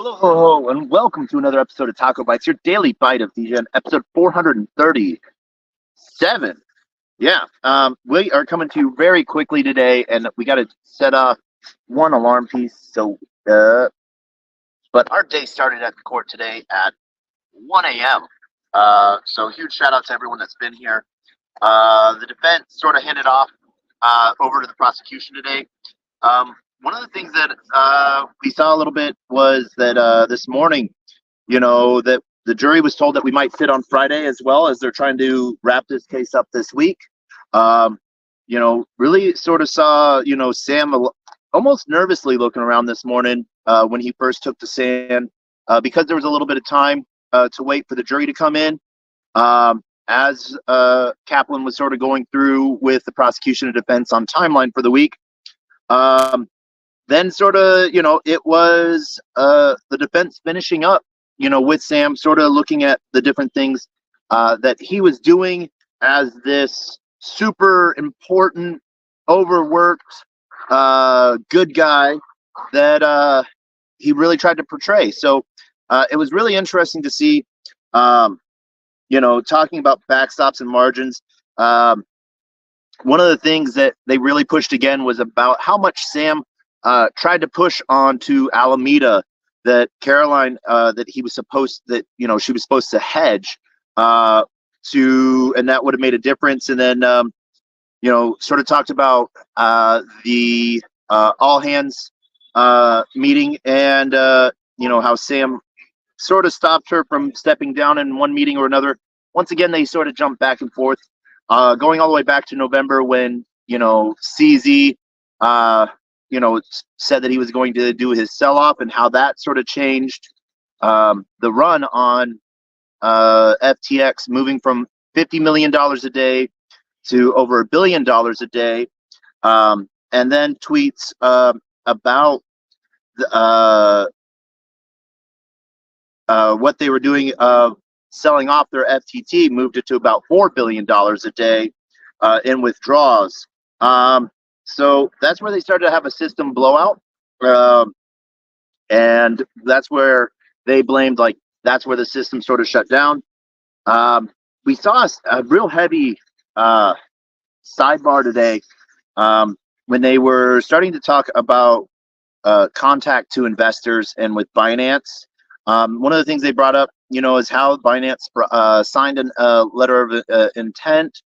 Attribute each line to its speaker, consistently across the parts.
Speaker 1: Hello, hello, and welcome to another episode of TacoBytes, your Daily Bite of Degen, episode 437. Yeah, we are coming to you very quickly today, and we got to set off one alarm piece. But our day started at the court today at 1 a.m. So huge shout out to everyone that's been here. The defense sort of handed off over to the prosecution today. One of the things that we saw a little bit was that this morning, that the jury was told that we might sit on Friday as well, as they're trying to wrap this case up this week. Really sort of saw, Sam almost nervously looking around this morning when he first took the stand because there was a little bit of time to wait for the jury to come in. As Kaplan was sort of going through with the prosecution and defense on timeline for the week. Then sort of, it was the defense finishing up, with Sam sort of looking at the different things that he was doing as this super important, overworked, good guy that he really tried to portray. So it was really interesting to see, talking about backstops and margins. One of the things that they really pushed again was about how much Sam tried to push on to Alameda that Caroline that she was supposed to hedge and that would have made a difference. And then sort of talked about the all hands meeting and how Sam sort of stopped her from stepping down in one meeting or another. Once again, they sort of jumped back and forth, going all the way back to November when CZ said that he was going to do his sell-off and how that sort of changed the run on FTX, moving from $50 million a day to over $1 billion a day, and then tweets about what they were doing of selling off their FTT, moved it to about $4 billion a day in withdrawals. So that's where they started to have a system blowout. And that's where they blamed, that's where the system sort of shut down. We saw a real heavy sidebar today when they were starting to talk about contact to investors and with Binance. One of the things they brought up, is how Binance signed a letter of intent,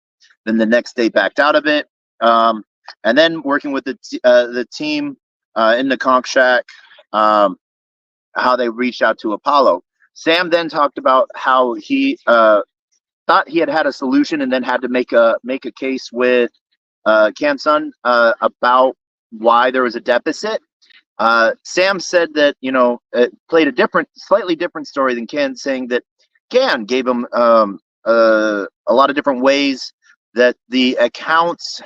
Speaker 1: then the next day backed out of it. And then working with the team in the Conch Shack, how they reached out to Apollo. Sam then talked about how he thought he had a solution and then had to make a case with Cansun about why there was a deficit. Sam said that it played a slightly different story than Ken, saying that Gan gave him a lot of different ways that the accounts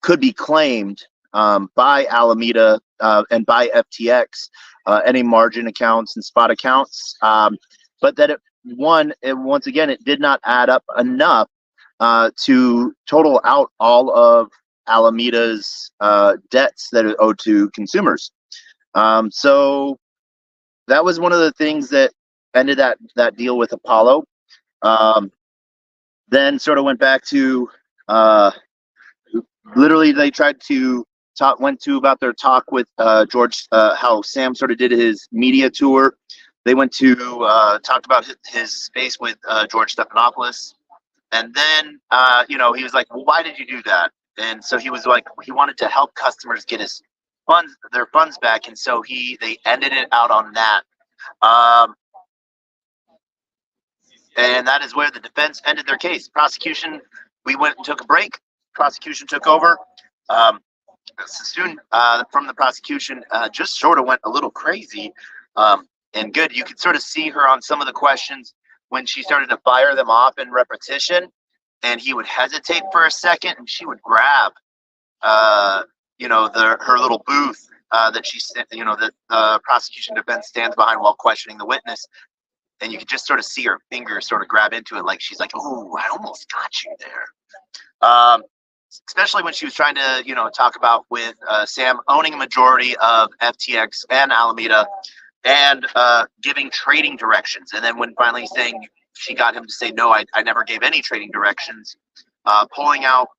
Speaker 1: could be claimed by Alameda and by FTX, any margin accounts and spot accounts, but that once again, it did not add up enough to total out all of Alameda's debts that it owed to consumers. So that was one of the things that ended that deal with Apollo. Then sort of went back to literally they tried to went to about their talk with George, how Sam sort of did his media tour. They went to talked about his space with George Stephanopoulos. And then, he was like, well, why did you do that? And so he was like, he wanted to help customers get their funds back. And so they ended it out on that. And that is where the defense ended their case. Prosecution, we went and took a break. Prosecution took over. Soon from the prosecution just sort of went a little crazy and good. You could sort of see her on some of the questions when she started to fire them off in repetition, and he would hesitate for a second, and she would grab, her little booth that the prosecution defense stands behind while questioning the witness, and you could just sort of see her finger sort of grab into it, like she's like, "Oh, I almost got you there." Especially when she was trying to, talk about with Sam owning a majority of FTX and Alameda, and giving trading directions. And then when finally saying she got him to say, no, I never gave any trading directions, pulling out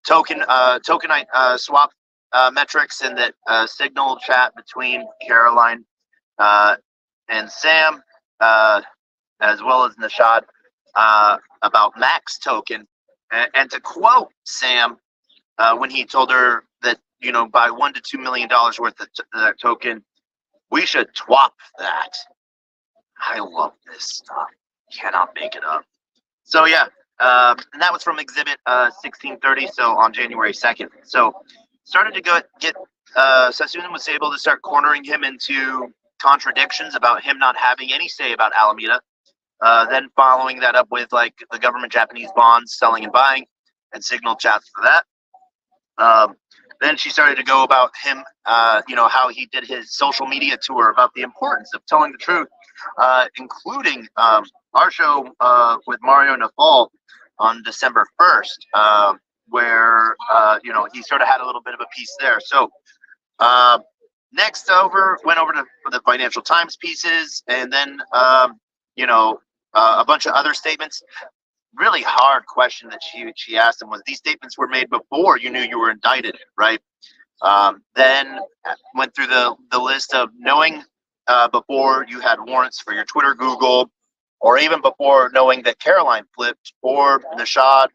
Speaker 1: token swap metrics in that signal chat between Caroline and Sam, as well as Nishad, about Max token. And to quote Sam, when he told her that, by $1 to $2 million worth of that token, we should twop that. I love this stuff. Cannot make it up. So yeah, and that was from Exhibit 1630. So on January 2nd. So started to get Sassoon was able to start cornering him into contradictions about him not having any say about Alameda. Then following that up with like the government Japanese bonds selling and buying, and signal chats for that. Then she started to go about him, how he did his social media tour about the importance of telling the truth, including our show with Mario Nafal on December 1st, where, he sort of had a little bit of a piece there. So next went over to the Financial Times pieces, and then, a bunch of other statements. Really hard question that she asked him was, these statements were made before you knew you were indicted, right? Then went through the list of knowing before you had warrants for your Twitter, Google, or even before knowing that Caroline flipped, or Nishad,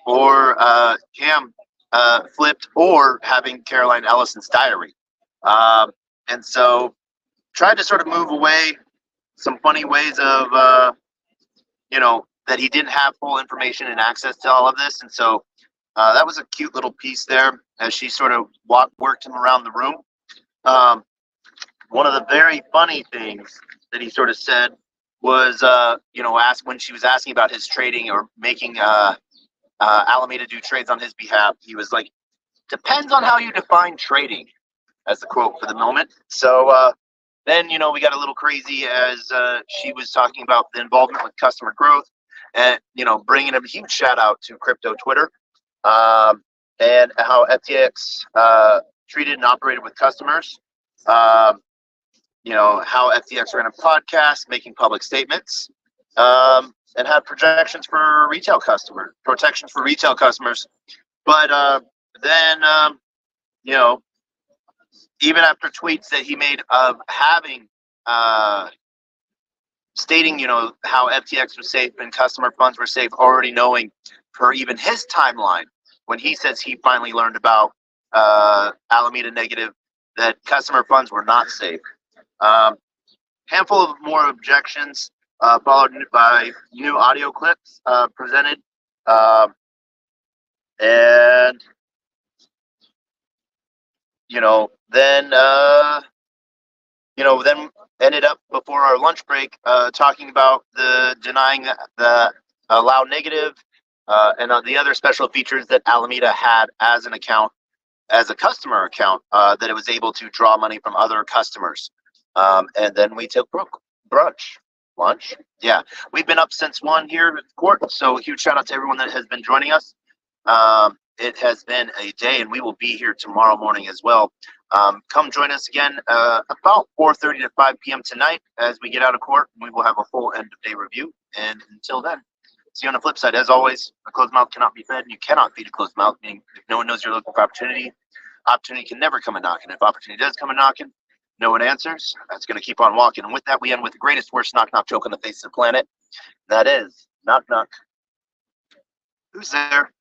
Speaker 1: or Cam flipped, or having Caroline Ellison's diary. And so tried to sort of move away some funny ways of, that he didn't have full information and access to all of this. And so that was a cute little piece there as she sort of worked him around the room. One of the very funny things that he sort of said was, asked when she was asking about his trading or making Alameda do trades on his behalf. He was like, depends on how you define trading, as the quote for the moment. So then, we got a little crazy as she was talking about the involvement with customer growth and, bringing a huge shout out to crypto Twitter, and how FTX treated and operated with customers. How FTX ran a podcast, making public statements, and had protections for retail customers. But then, even after tweets that he made of having, stating, how FTX was safe and customer funds were safe, already knowing per even his timeline, when he says he finally learned about Alameda negative, that customer funds were not safe. Handful of more objections, followed by new audio clips presented. And, then ended up before our lunch break talking about the denying the allow negative and the other special features that Alameda had as an account, as a customer account, that it was able to draw money from other customers. And then we took lunch. Yeah, we've been up since 1 here at the court. So huge shout out to everyone that has been joining us. It has been a day, and we will be here tomorrow morning as well. Come join us again about 4:30 to 5 p.m. tonight as we get out of court. We will have a full end of day review. And until then, see you on the flip side. As always, a closed mouth cannot be fed, and you cannot feed a closed mouth, meaning if no one knows you're looking for opportunity can never come a knocking. If opportunity does come a knocking, no one answers. That's going to keep on walking. And with that, we end with the greatest, worst knock joke on the face of the planet. That is, knock knock. Who's there?